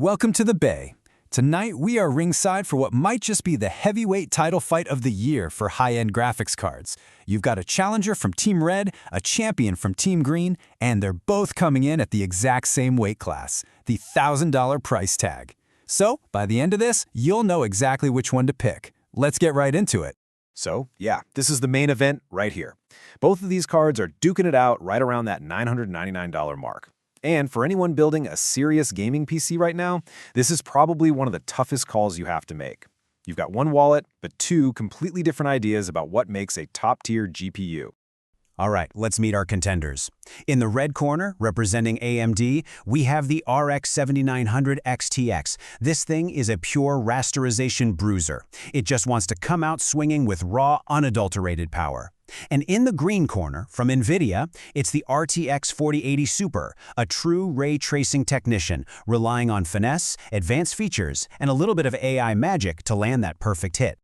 Welcome to the Bay. Tonight, we are ringside for what might just be the heavyweight title fight of the year for high-end graphics cards. You've got a challenger from Team Red, a champion from Team Green, and they're both coming in at the exact same weight class, the $1,000 price tag. So, by the end of this, you'll know exactly which one to pick. Let's get right into it. So, yeah, this is the main event right here. Both of these cards are duking it out right around that $999 mark. And for anyone building a serious gaming PC right now, this is probably one of the toughest calls you have to make. You've got one wallet, but two completely different ideas about what makes a top-tier GPU. All right, let's meet our contenders. In the red corner, representing AMD, we have the RX 7900 XTX. This thing is a pure rasterization bruiser. It just wants to come out swinging with raw, unadulterated power. And in the green corner, from NVIDIA, it's the RTX 4080 Super, a true ray tracing technician, relying on finesse, advanced features, and a little bit of AI magic to land that perfect hit.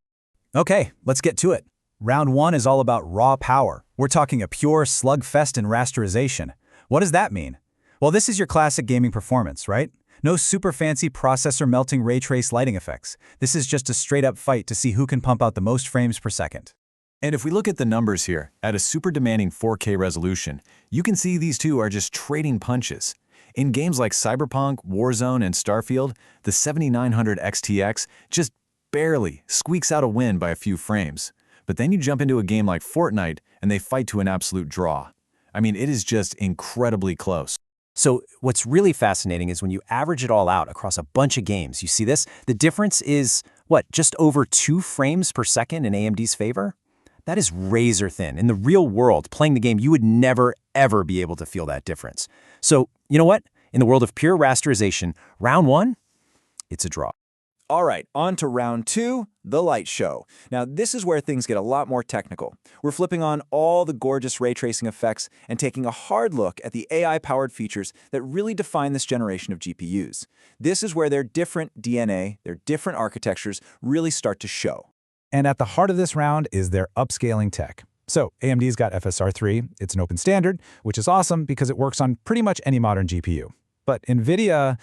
Okay, let's get to it. Round 1 is all about raw power. We're talking a pure slugfest in rasterization. What does that mean? Well, this is your classic gaming performance, right? No super fancy processor melting ray trace lighting effects. This is just a straight-up fight to see who can pump out the most frames per second. And if we look at the numbers here, at a super demanding 4K resolution, you can see these two are just trading punches. In games like Cyberpunk, Warzone, and Starfield, the 7900 XTX just barely squeaks out a win by a few frames. But then you jump into a game like Fortnite, and they fight to an absolute draw. I mean, it is just incredibly close. So what's really fascinating is when you average it all out across a bunch of games, you see this? The difference is, just over 2 frames per second in AMD's favor? That is razor thin. In the real world, playing the game, you would never, ever be able to feel that difference. So, you know what? In the world of pure rasterization, round 1, it's a draw. All right, on to round 2, the light show. Now, this is where things get a lot more technical. We're flipping on all the gorgeous ray tracing effects and taking a hard look at the AI-powered features that really define this generation of GPUs. This is where their different DNA, their different architectures really start to show. And at the heart of this round is their upscaling tech. So AMD's got FSR3, it's an open standard, which is awesome because it works on pretty much any modern GPU. But NVIDIA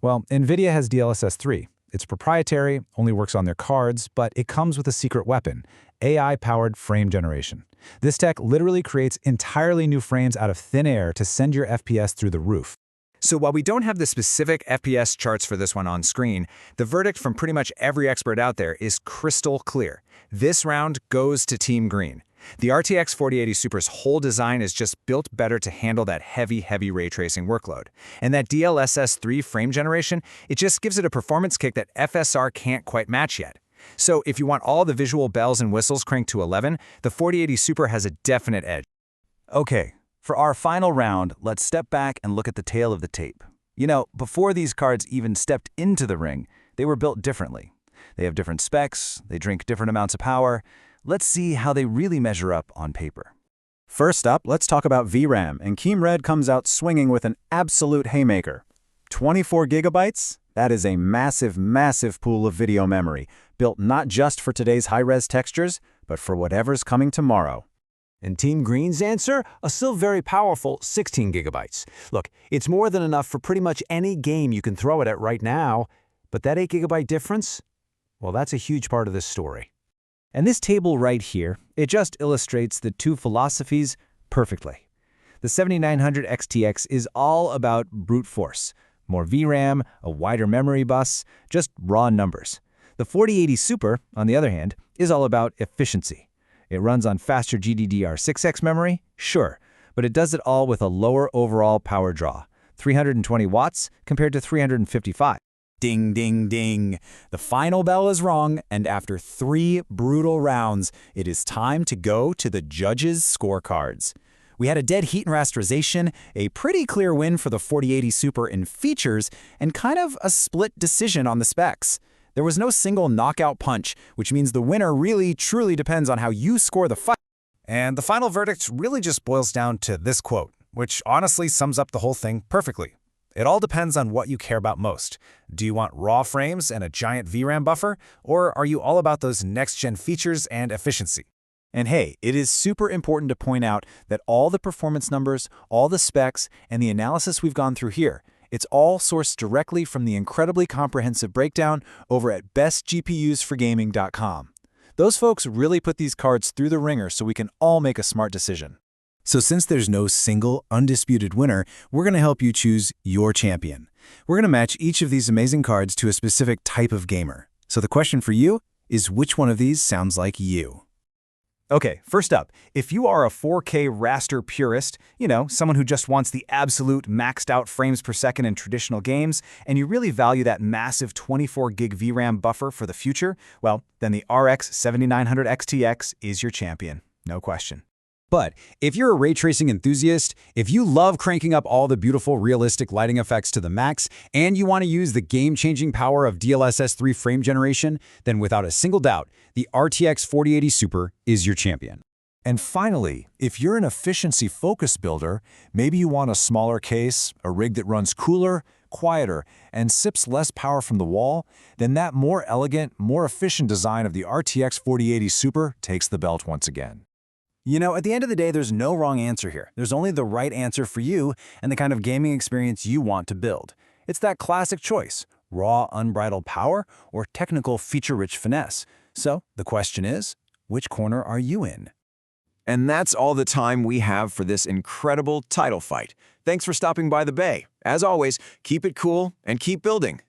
has DLSS3. It's proprietary, only works on their cards, but it comes with a secret weapon, AI-powered frame generation. This tech literally creates entirely new frames out of thin air to send your FPS through the roof. So while we don't have the specific FPS charts for this one on screen, the verdict from pretty much every expert out there is crystal clear. This round goes to Team Green. The RTX 4080 Super's whole design is just built better to handle that heavy ray tracing workload. And that DLSS3 frame generation, it just gives it a performance kick that FSR can't quite match yet. So if you want all the visual bells and whistles cranked to 11, the 4080 Super has a definite edge. Okay. For our final round, let's step back and look at the tail of the tape. You know, before these cards even stepped into the ring, they were built differently. They have different specs, they drink different amounts of power. Let's see how they really measure up on paper. First up, let's talk about VRAM, and Team Red comes out swinging with an absolute haymaker. 24 gigabytes? That is a massive pool of video memory, built not just for today's high-res textures, but for whatever's coming tomorrow. And Team Green's answer, a still very powerful 16 gigabytes. Look, it's more than enough for pretty much any game you can throw it at right now, but that 8 gigabyte difference, well, that's a huge part of this story. And this table right here, it just illustrates the two philosophies perfectly. The 7900 XTX is all about brute force. More VRAM, a wider memory bus, just raw numbers. The 4080 Super, on the other hand, is all about efficiency. It runs on faster GDDR6X memory, sure, but it does it all with a lower overall power draw, 320 watts compared to 355. Ding, ding, ding. The final bell is rung, and after 3 brutal rounds, it is time to go to the judges' scorecards. We had a dead heat in rasterization, a pretty clear win for the 4080 Super in features, and kind of a split decision on the specs. There was no single knockout punch, which means the winner really, truly depends on how you score the fight. And the final verdict really just boils down to this quote, which honestly sums up the whole thing perfectly. It all depends on what you care about most. Do you want raw frames and a giant VRAM buffer, or are you all about those next-gen features and efficiency? And hey, it is super important to point out that all the performance numbers, all the specs, and the analysis we've gone through here, It's all sourced directly from the incredibly comprehensive breakdown over at bestgpusforgaming.com. Those folks really put these cards through the ringer so we can all make a smart decision. So since there's no single, undisputed winner, we're going to help you choose your champion. We're going to match each of these amazing cards to a specific type of gamer. So the question for you is, which one of these sounds like you? Okay, first up, if you are a 4K raster purist, someone who just wants the absolute maxed out frames per second in traditional games, and you really value that massive 24 gig VRAM buffer for the future, well, then the RX 7900 XTX is your champion, no question. But if you're a ray tracing enthusiast, if you love cranking up all the beautiful realistic lighting effects to the max, and you want to use the game-changing power of DLSS 3 frame generation, then without a single doubt, the RTX 4080 Super is your champion. And finally, if you're an efficiency-focused builder, maybe you want a smaller case, a rig that runs cooler, quieter, and sips less power from the wall, then that more elegant, more efficient design of the RTX 4080 Super takes the belt once again. At the end of the day, there's no wrong answer here. There's only the right answer for you and the kind of gaming experience you want to build. It's that classic choice, raw, unbridled power or technical, feature-rich finesse. So the question is, which corner are you in? And that's all the time we have for this incredible title fight. Thanks for stopping by the Bay. As always, keep it cool and keep building.